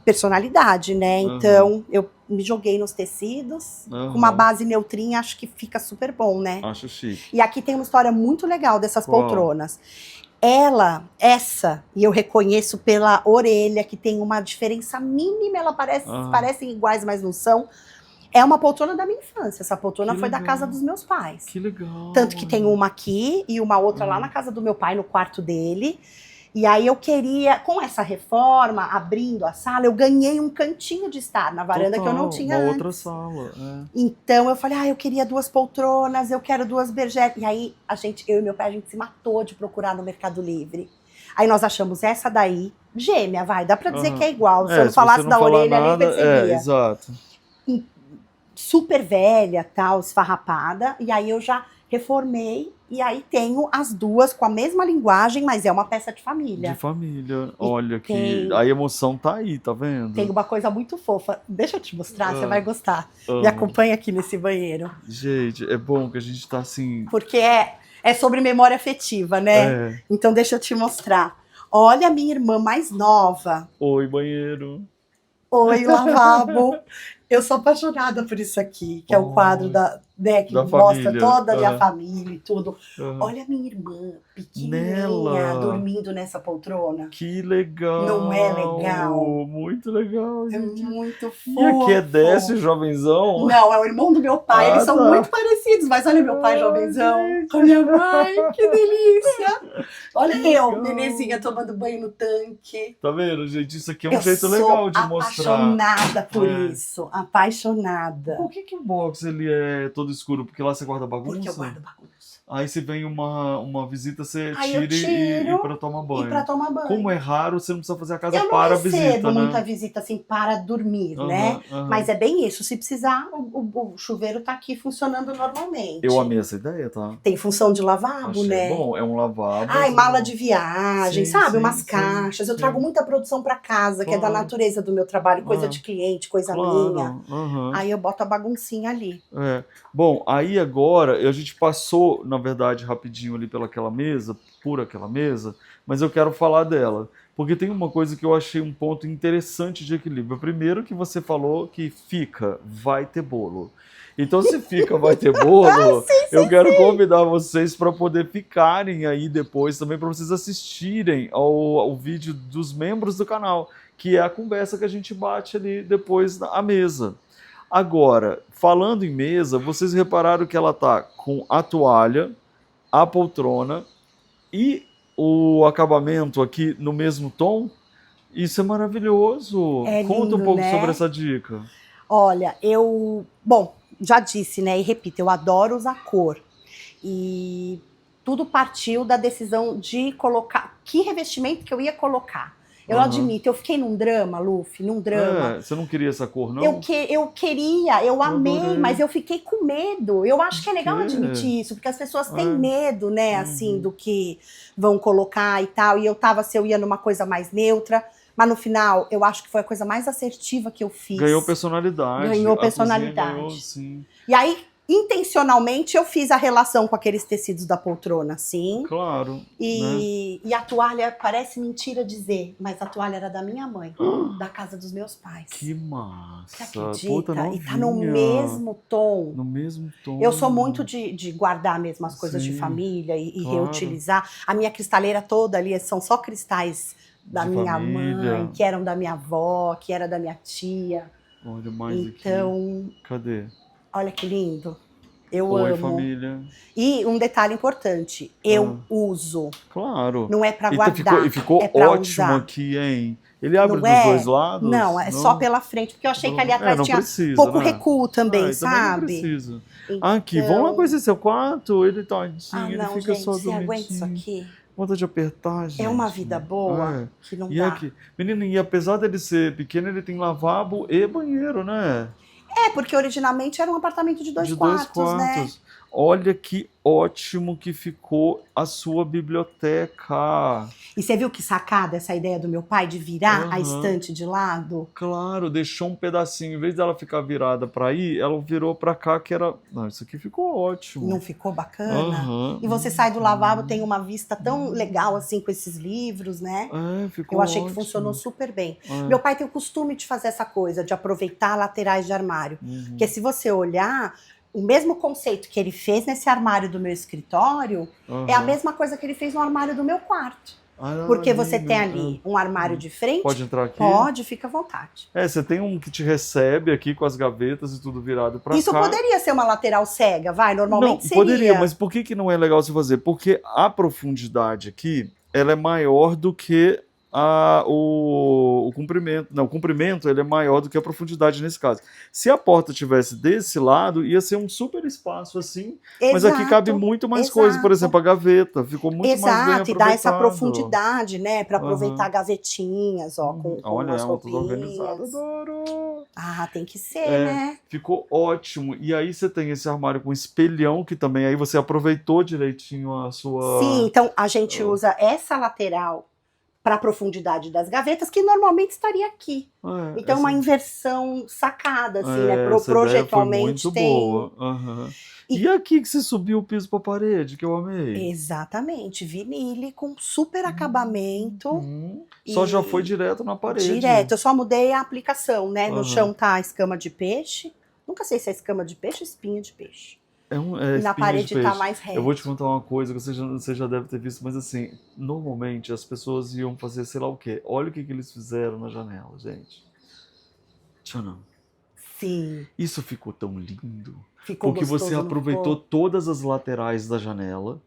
personalidade, né? Então, eu me joguei nos tecidos, com uma base neutrinha, acho que fica super bom, né? Acho chique. E aqui tem uma história muito legal dessas poltronas. E eu reconheço pela orelha, que tem uma diferença mínima, ela parecem iguais, mas não são. É uma poltrona da minha infância. Essa poltrona foi da casa dos meus pais. Que legal. Tanto que tem uma aqui e uma outra lá na casa do meu pai, no quarto dele. E aí eu queria, com essa reforma, abrindo a sala, eu ganhei um cantinho de estar na varanda que eu não tinha antes. Outra sala. Então eu falei, eu queria 2 poltronas, eu quero 2 bergetes. E aí eu e meu pai, a gente se matou de procurar no Mercado Livre. Aí nós achamos essa daí, gêmea, dá pra dizer que é igual. Se eu não falasse da orelha, nem percebia. Exato. Super velha, tal, esfarrapada. E aí eu já reformei. E aí tenho as duas com a mesma linguagem, mas é uma peça de família. De família. Olha que a emoção tá aí, tá vendo? Tem uma coisa muito fofa. Deixa eu te mostrar, você vai gostar. Me acompanha aqui nesse banheiro. Gente, é bom que a gente tá assim... Porque é sobre memória afetiva, né? Então deixa eu te mostrar. Olha a minha irmã mais nova. Oi, banheiro. Oi, lavabo. Eu sou apaixonada por isso aqui, que é o quadro que mostra toda a minha família e tudo. Olha a minha irmã, pequenininha, dormindo nessa poltrona. Que legal. Não é legal? Muito legal, gente. É muito fofo. E aqui é desse jovenzão? Não, é o irmão do meu pai. Eles são muito parecidos, mas olha meu pai jovenzão com a minha mãe. Que delícia. Olha eu, bebezinha, tomando banho no tanque. Tá vendo, gente? Isso aqui é um jeito legal de mostrar. Apaixonada por isso. Apaixonada. Por que o box ele é todo escuro? Porque lá você guarda bagunça? Porque eu guardo bagunça. Aí se vem uma visita, você tira e para tomar banho. E para tomar banho. Como é raro, você não precisa fazer a casa para a visita, né? Eu não recebo muita visita assim para dormir, né? Mas é bem isso. Se precisar, o chuveiro tá aqui funcionando normalmente. Eu amei essa ideia, tá? Tem função de lavabo, né? Bom, é um lavabo. Mala de viagem, sabe? Umas caixas. Eu trago muita produção para casa, que é da natureza do meu trabalho. Coisa de cliente, coisa minha. Aí eu boto a baguncinha ali. Bom, aí agora a gente passou, na verdade, rapidinho ali por aquela mesa, mas eu quero falar dela. Porque tem uma coisa que eu achei um ponto interessante de equilíbrio. Primeiro que você falou que vai ter bolo. Então, se vai ter bolo, eu quero convidar vocês para poder ficarem aí depois também, para vocês assistirem ao vídeo dos membros do canal, que é a conversa que a gente bate ali depois à mesa. Agora, falando em mesa, vocês repararam que ela tá com a toalha, a poltrona e o acabamento aqui no mesmo tom? Isso é maravilhoso. Conta um pouco sobre essa dica. Olha, já disse, né, e repito, eu adoro usar cor. E tudo partiu da decisão de colocar que revestimento que eu ia colocar. Eu admito, eu fiquei num drama, Luffy, num drama. Você não queria essa cor, não? Eu queria, eu amei, mas eu fiquei com medo. Eu acho que é legal admitir isso, porque as pessoas têm medo, né, assim, do que vão colocar e tal. E se eu ia numa coisa mais neutra, mas no final, eu acho que foi a coisa mais assertiva que eu fiz. Ganhou personalidade. Ganhou personalidade. Ganhou, sim. E aí, intencionalmente eu fiz a relação com aqueles tecidos da poltrona, sim. Claro. Né? E a toalha, parece mentira dizer, mas a toalha era da minha mãe, da casa dos meus pais. Que massa. Você acredita? Puta, E tá no mesmo tom. No mesmo tom. Eu sou muito de guardar mesmo as coisas de família e claro. reutilizar. A minha cristaleira toda ali são só cristais da De minha família. mãe, que eram da minha avó, que era da minha tia. Olha mais então, aqui. Cadê? Olha que lindo. Eu Oi, amo. família. E um detalhe importante, eu uso. Claro. Não é pra guardar. E ficou é pra ótimo usar. aqui, hein? Ele abre Não dos dois lados? Não, é só pela frente, porque eu achei que ali atrás não tinha precisa, pouco né? recuo também, sabe? Também não precisa. Então... Aqui, vamos lá conhecer seu quarto. Ele tadinho, não, ele fica gente, só você dormindo. aguenta isso aqui? Vontade de apertar, gente. É uma vida boa que não E dá. aqui, menina, e apesar dele ser pequeno, ele tem lavabo e banheiro, né? Porque originalmente era um apartamento de dois dois quartos, né? Olha que ótimo que ficou a sua biblioteca. E você viu que sacada essa ideia do meu pai de virar a estante de lado? Claro, deixou um pedacinho. Em vez dela ficar virada para aí, ela virou para cá, que era... Não, isso aqui ficou ótimo. Não ficou bacana? E você sai do lavabo, tem uma vista tão legal assim com esses livros, né? Ficou Eu achei ótimo. que funcionou super bem. Meu pai tem o costume de fazer essa coisa, de aproveitar laterais de armário. Porque se você olhar... O mesmo conceito que ele fez nesse armário do meu escritório é a mesma coisa que ele fez no armário do meu quarto. Porque você tem ali um armário de frente. Pode entrar aqui? Pode, fica à vontade. Você tem um que te recebe aqui com as gavetas e tudo virado para cá. Isso poderia ser uma lateral cega, normalmente não, seria. Poderia, mas por que não é legal se fazer? Porque a profundidade aqui, ela é maior do que o comprimento. Não, o comprimento ele é maior do que a profundidade nesse caso. Se a porta tivesse desse lado, ia ser um super espaço assim, mas aqui cabe muito mais coisa. Por exemplo, a gaveta ficou muito mais bem aproveitada. E dá essa profundidade, né, para aproveitar gavetinhas, ó, com olha, umas ela toda roupinhas. organizada, adoro! Tem que ser, né? Ficou ótimo. E aí você tem esse armário com espelhão, que também aí você aproveitou direitinho a sua... Sim, então a gente usa essa lateral para a profundidade das gavetas, que normalmente estaria aqui. Então, uma inversão sacada, assim, né? Projetualmente foi muito tem. Boa. E aqui que você subiu o piso para a parede, que eu amei. Exatamente, vinile com super acabamento. Só já foi direto na parede. Direto, eu só mudei a aplicação, né? No chão tá a escama de peixe. Nunca sei se é escama de peixe ou espinha de peixe. E na parede tá mais reto. Eu vou te contar uma coisa que você já deve ter visto, mas assim, normalmente as pessoas iam fazer sei lá o quê. Olha o que eles fizeram na janela, gente. Tcharam. Sim. Isso ficou tão lindo. Ficou porque você aproveitou todas as laterais da janela,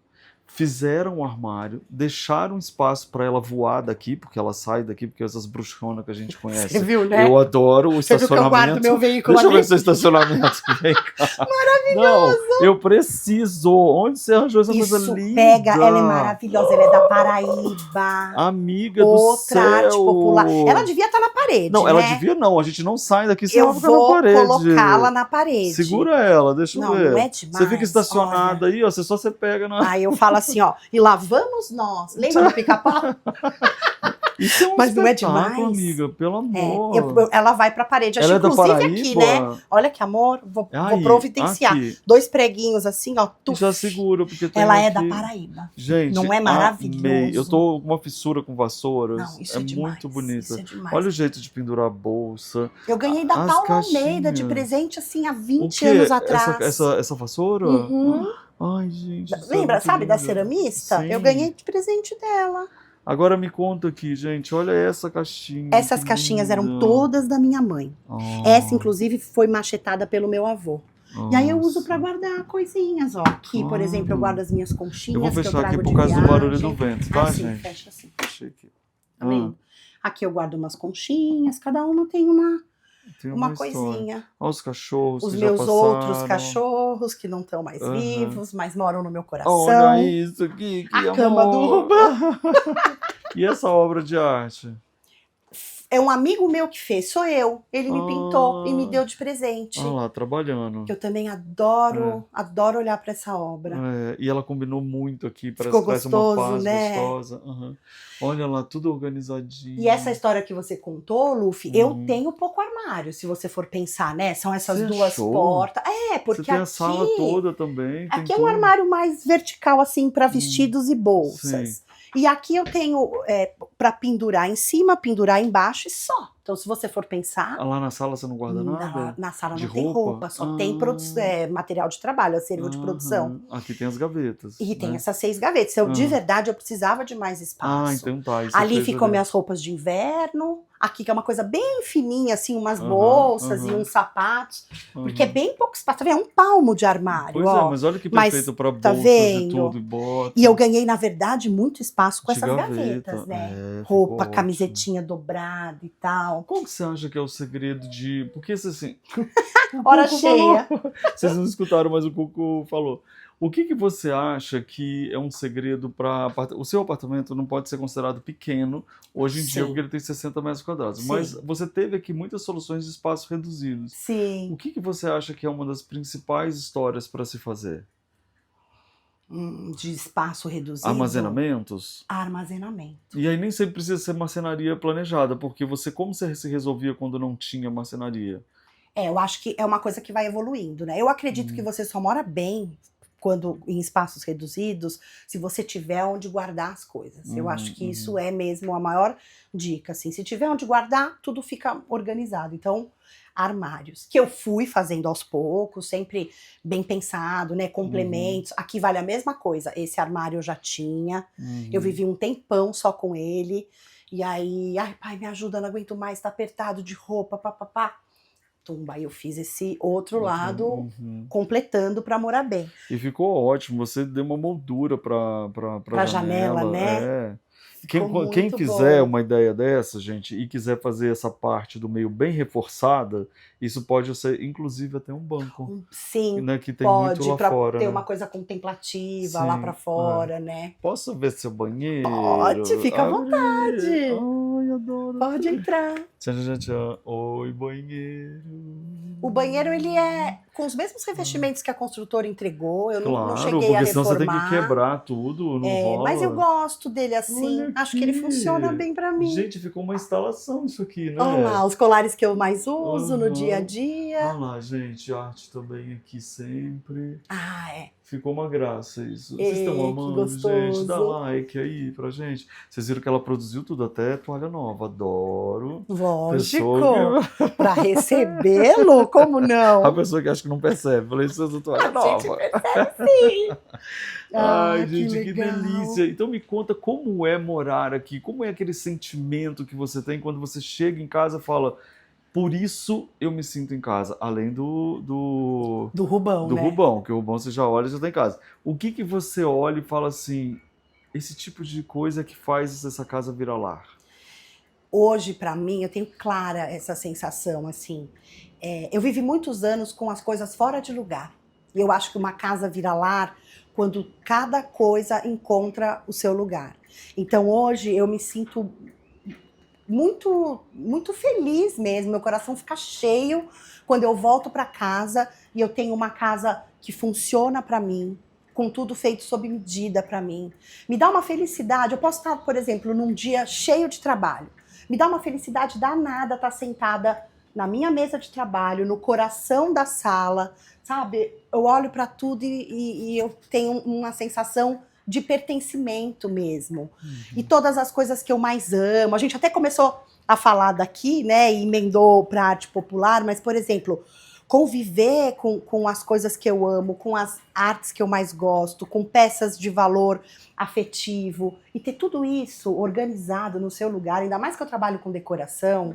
fizeram um armário, deixaram espaço para ela voar daqui, porque ela sai daqui, porque essas bruxonas que a gente conhece. Você viu, né? Eu adoro o estacionamento. Você viu que eu guardo meu veículo Deixa eu ver ali? seu estacionamento. Vem cá. Maravilhoso! Não, eu preciso. Onde você arranjou essa coisa linda? Pega, ela é maravilhosa, ela é da Paraíba. Amiga Outra do céu. arte popular. Ela devia estar na parede, não, né? ela devia não, a gente não sai daqui sem ela ficar na parede. Eu vou colocá-la na parede. Segura ela, deixa eu ver. Não é demais. Você fica estacionada aí, ó, você pega na... Aí eu falo assim, ó, e lá vamos nós. Lembra do Pica-Pau? Isso é um Mas não é demais, amiga, pelo amor. Ela vai pra parede. Acho ela inclusive é da aqui, né? Olha que amor, vou providenciar. Aqui. 2 preguinhos assim, ó. Já segura, porque tem ela aqui. é da Paraíba. Gente, não é maravilhoso? Amei. Eu tô com uma fissura com vassouras. Não, isso é demais, muito bonita. Isso é demais. Olha o jeito de pendurar a bolsa. Eu ganhei da Paula caixinhas. Almeida de presente assim há 20 anos atrás. Essa vassoura? Ai, gente. Lembra, sabe, da linda. ceramista? Sim. Eu ganhei de presente dela. Agora me conta aqui, gente. Olha essa caixinha. Essas caixinhas eram todas da minha mãe. Essa, inclusive, foi machetada pelo meu avô. E aí eu uso pra guardar coisinhas, ó. Aqui, por exemplo, eu guardo as minhas conchinhas. Eu vou fechar que eu trago aqui por de causa do viagem. barulho do vento, tá, assim, gente? Fecha assim. Fechei aqui. Tá vendo? Aqui eu guardo umas conchinhas, cada uma tem uma Tem coisinha. Olha os cachorros Os que já meus passaram. outros cachorros que não estão mais vivos, mas moram no meu coração. Olha isso aqui, que A amor. cama do Rubão. E essa obra de arte? É um amigo meu que fez, sou eu. Ele me pintou e me deu de presente. Ah lá, trabalhando. Que eu também adoro olhar para essa obra. E ela combinou muito aqui, Ficou parece gostoso, uma paz né? gostosa. Olha lá, tudo organizadinho. E essa história que você contou, Luffy, eu tenho pouco armário, se você for pensar, né? São essas Você duas achou? portas. Porque você tem aqui, a sala toda também. Tem aqui é um tudo. armário mais vertical, assim, para vestidos e bolsas. Sim. E aqui eu tenho para pendurar em cima, pendurar embaixo e só. Então, se você for pensar... Lá na sala você não guarda nada? Na sala De não tem roupa, só tem material de trabalho, acervo de produção. Aqui tem as gavetas. E tem né? essas 6 gavetas. De verdade, eu precisava de mais espaço. Então tá. Ali ficam minhas roupas de inverno. Aqui que é uma coisa bem fininha, assim, umas bolsas e uns sapatos. Porque é bem pouco espaço. Tá vendo? É um palmo de armário. Pois é, mas olha que perfeito para bolsas e tudo, e botas. E eu ganhei, na verdade, muito espaço com essas gavetas, né? Roupa, ótimo. Camisetinha dobrada e tal. Qual que você acha que é o segredo de... Porque assim... Hora cheia. Vocês não escutaram, mas o Cuco falou. O que você acha que é um segredo para... O seu apartamento não pode ser considerado pequeno hoje em dia, porque ele tem 60 metros quadrados. Mas você teve aqui muitas soluções de espaços reduzidos. Sim. O que você acha que é uma das principais histórias para se fazer? De espaço reduzido. Armazenamentos? Armazenamento. E aí nem sempre precisa ser marcenaria planejada, porque como você se resolvia quando não tinha marcenaria? Eu acho que é uma coisa que vai evoluindo, né? Eu acredito que você só mora bem quando em espaços reduzidos, se você tiver onde guardar as coisas. Eu acho que isso é mesmo a maior dica, assim. Se tiver onde guardar, tudo fica organizado. Então, armários, que eu fui fazendo aos poucos, sempre bem pensado, né? Complementos. Aqui vale a mesma coisa. Esse armário eu já tinha. Eu vivi um tempão só com ele. E aí, ai, pai, me ajuda, não aguento mais, tá apertado de roupa, papapá. Tumba, aí eu fiz esse outro lado, completando para morar bem. E ficou ótimo, você deu uma moldura para janela, né? Quem quiser uma ideia dessa, gente, e quiser fazer essa parte do meio bem reforçada, isso pode ser, inclusive, até um banco. Sim, né, que tem pode, muito lá fora, ter né? uma coisa contemplativa lá para fora, né? Posso ver seu banheiro? Pode, fica à vontade. Ai, adoro. Pode entrar. Tchan, tchan, tchan. Oi, banheiro. O banheiro, ele é com os mesmos revestimentos que a construtora entregou. Eu não cheguei a reformar. Porque senão você tem que quebrar tudo, não rola. Mas eu gosto dele assim. Olha Acho que ele aqui. funciona bem pra mim. Gente, ficou uma instalação isso aqui, né? Olha lá, os colares que eu mais uso no dia a dia. Olha lá, gente, arte também aqui sempre. Ah, Ficou uma graça isso. Vocês estão amando, gente? Dá like aí pra gente. Vocês viram que ela produziu tudo, até toalha nova. Adoro. Lógico. Pra recebê-lo, como não? A pessoa que acha que não percebe. Falei, isso é toalha nova. A gente percebe, sim. Ai, gente, que delícia. Então me conta como é morar aqui. Como é aquele sentimento que você tem quando você chega em casa e fala... Por isso eu me sinto em casa, além do Rubão, do né? Rubão, que o Rubão você já olha e já está em casa. O que você olha e fala assim, esse tipo de coisa que faz essa casa virar lar? Hoje, para mim, eu tenho clara essa sensação, assim. Eu vivi muitos anos com as coisas fora de lugar. E eu acho que uma casa vira lar quando cada coisa encontra o seu lugar. Então, hoje, eu me sinto... muito, muito feliz mesmo, meu coração fica cheio quando eu volto para casa e eu tenho uma casa que funciona para mim, com tudo feito sob medida para mim. Me dá uma felicidade, eu posso estar, por exemplo, num dia cheio de trabalho, me dá uma felicidade danada estar sentada na minha mesa de trabalho, no coração da sala, sabe? Eu olho para tudo e eu tenho uma sensação de pertencimento mesmo. E todas as coisas que eu mais amo. A gente até começou a falar daqui, né? E emendou para arte popular, mas, por exemplo, conviver com as coisas que eu amo, com as artes que eu mais gosto, com peças de valor afetivo, e ter tudo isso organizado no seu lugar, ainda mais que eu trabalho com decoração.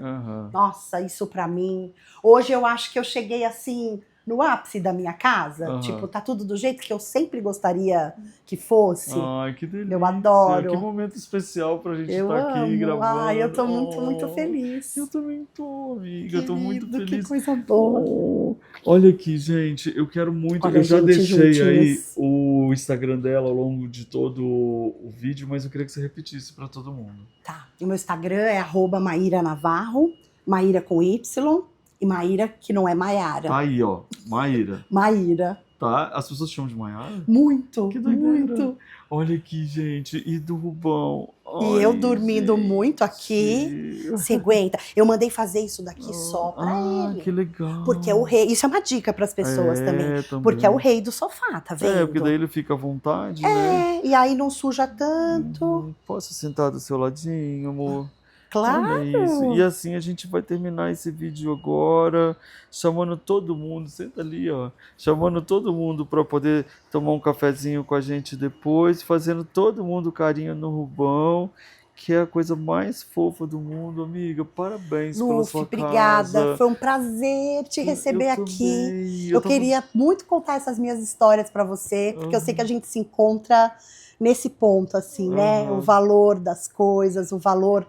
Nossa, isso para mim... Hoje eu acho que eu cheguei assim... no ápice da minha casa, tipo, tá tudo do jeito que eu sempre gostaria que fosse. Ai, que delícia. Eu adoro. Que momento especial pra gente estar aqui gravando. Ai, eu tô muito, muito feliz. Eu também tô, amiga. Querido, eu tô muito feliz. Que coisa boa. Olha aqui, gente, eu quero muito. Olha, Eu já gente, deixei aí juntinhos. o Instagram dela ao longo de todo o vídeo, mas eu queria que você repetisse para todo mundo. Tá. O meu Instagram é @Maíra Navarro, Maíra com Y e Maíra que não é Maiara. Tá aí, ó, Maíra. Maíra. Tá? As pessoas chamam de Maiara? Muito, Que doideira. muito. Olha aqui, gente, e do Rubão. E eu dormindo muito aqui, gente. você aguenta. Eu mandei fazer isso daqui só pra ele. Que legal. Porque é o rei. Isso é uma dica pras pessoas também. Porque é o rei do sofá, tá vendo? porque daí ele fica à vontade, né? E aí não suja tanto. Posso sentar do seu ladinho, amor? Claro. Olha isso. E assim a gente vai terminar esse vídeo agora, chamando todo mundo, senta ali, ó, chamando todo mundo para poder tomar um cafezinho com a gente depois, fazendo todo mundo carinho no Rubão, que é a coisa mais fofa do mundo, amiga. Parabéns pela sua obrigada. casa. Foi um prazer te receber aqui. Também. Eu queria muito contar essas minhas histórias para você, porque eu sei que a gente se encontra nesse ponto, assim, né? O valor das coisas, o valor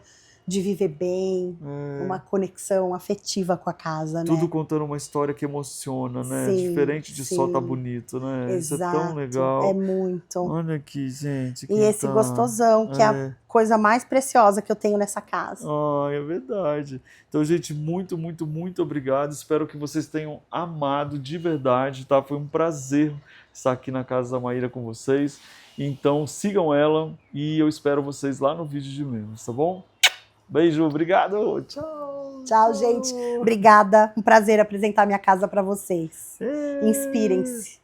de viver bem, uma conexão afetiva com a casa, né? Tudo contando uma história que emociona, né? Sim, diferente de só tá bonito, né? Isso é tão legal. É muito. Olha aqui, gente. E esse gostosão, que é a coisa mais preciosa que eu tenho nessa casa. É verdade. Então, gente, muito, muito, muito obrigado. Espero que vocês tenham amado de verdade, tá? Foi um prazer estar aqui na casa da Maíra com vocês. Então, sigam ela e eu espero vocês lá no vídeo de memes, tá bom? Beijo, obrigado. Tchau. Tchau, gente. Obrigada. Um prazer apresentar minha casa para vocês. Inspirem-se.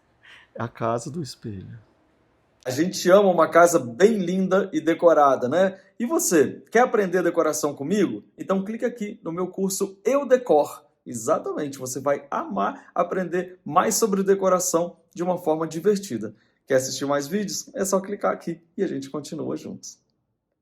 É a casa do espelho. A gente ama uma casa bem linda e decorada, né? E você, quer aprender decoração comigo? Então clica aqui no meu curso Eu Decor. Exatamente, você vai amar aprender mais sobre decoração de uma forma divertida. Quer assistir mais vídeos? É só clicar aqui e a gente continua juntos.